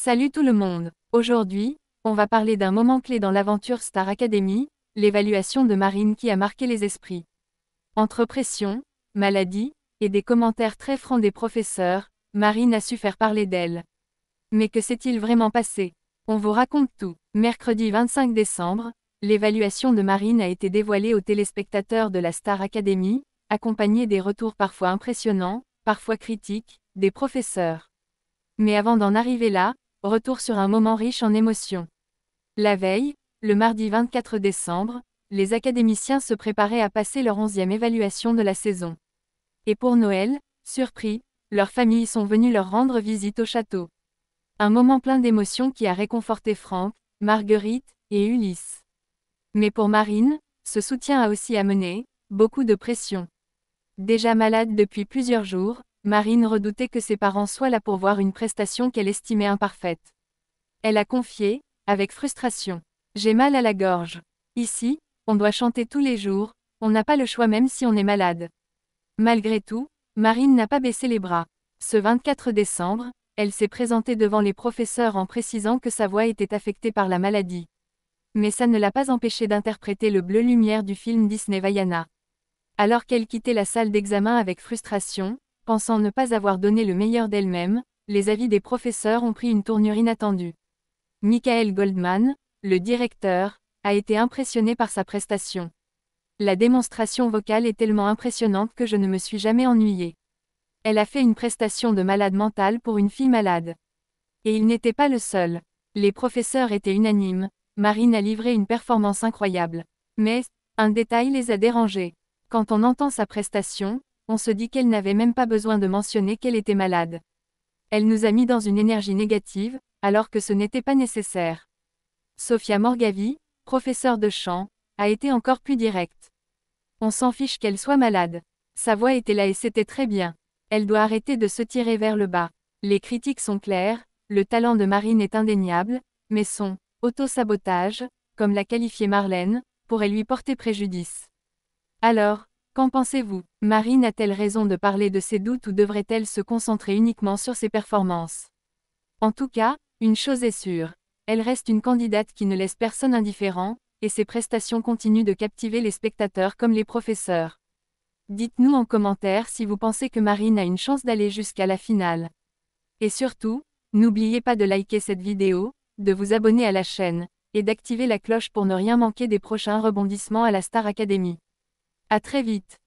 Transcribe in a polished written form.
Salut tout le monde. Aujourd'hui, on va parler d'un moment clé dans l'aventure Star Academy, l'évaluation de Marine qui a marqué les esprits. Entre pression, maladie, et des commentaires très francs des professeurs, Marine a su faire parler d'elle. Mais que s'est-il vraiment passé? On vous raconte tout. Mercredi 25 décembre, l'évaluation de Marine a été dévoilée aux téléspectateurs de la Star Academy, accompagnée des retours parfois impressionnants, parfois critiques, des professeurs. Mais avant d'en arriver là, retour sur un moment riche en émotions. La veille, le mardi 24 décembre, les académiciens se préparaient à passer leur 11e évaluation de la saison. Et pour Noël, surpris, leurs familles sont venues leur rendre visite au château. Un moment plein d'émotions qui a réconforté Franck, Marguerite et Ulysse. Mais pour Marine, ce soutien a aussi amené beaucoup de pression. Déjà malade depuis plusieurs jours, Marine redoutait que ses parents soient là pour voir une prestation qu'elle estimait imparfaite. Elle a confié, avec frustration. J'ai mal à la gorge. Ici, on doit chanter tous les jours, on n'a pas le choix même si on est malade. Malgré tout, Marine n'a pas baissé les bras. Ce 24 décembre, elle s'est présentée devant les professeurs en précisant que sa voix était affectée par la maladie. Mais ça ne l'a pas empêchée d'interpréter le bleu lumière du film Disney Vaiana. Alors qu'elle quittait la salle d'examen avec frustration, pensant ne pas avoir donné le meilleur d'elle-même, les avis des professeurs ont pris une tournure inattendue. Michael Goldman, le directeur, a été impressionné par sa prestation. La démonstration vocale est tellement impressionnante que je ne me suis jamais ennuyée. Elle a fait une prestation de malade mentale pour une fille malade. Et il n'était pas le seul. Les professeurs étaient unanimes, Marine a livré une performance incroyable. Mais, un détail les a dérangés. Quand on entend sa prestation, on se dit qu'elle n'avait même pas besoin de mentionner qu'elle était malade. Elle nous a mis dans une énergie négative, alors que ce n'était pas nécessaire. Sophia Morgavi, professeure de chant, a été encore plus directe. On s'en fiche qu'elle soit malade. Sa voix était là et c'était très bien. Elle doit arrêter de se tirer vers le bas. Les critiques sont claires, le talent de Marine est indéniable, mais son auto-sabotage, comme l'a qualifié Marlène, pourrait lui porter préjudice. Alors, qu'en pensez-vous? Marine a-t-elle raison de parler de ses doutes ou devrait-elle se concentrer uniquement sur ses performances? En tout cas, une chose est sûre, elle reste une candidate qui ne laisse personne indifférent, et ses prestations continuent de captiver les spectateurs comme les professeurs. Dites-nous en commentaire si vous pensez que Marine a une chance d'aller jusqu'à la finale. Et surtout, n'oubliez pas de liker cette vidéo, de vous abonner à la chaîne, et d'activer la cloche pour ne rien manquer des prochains rebondissements à la Star Academy. À très vite.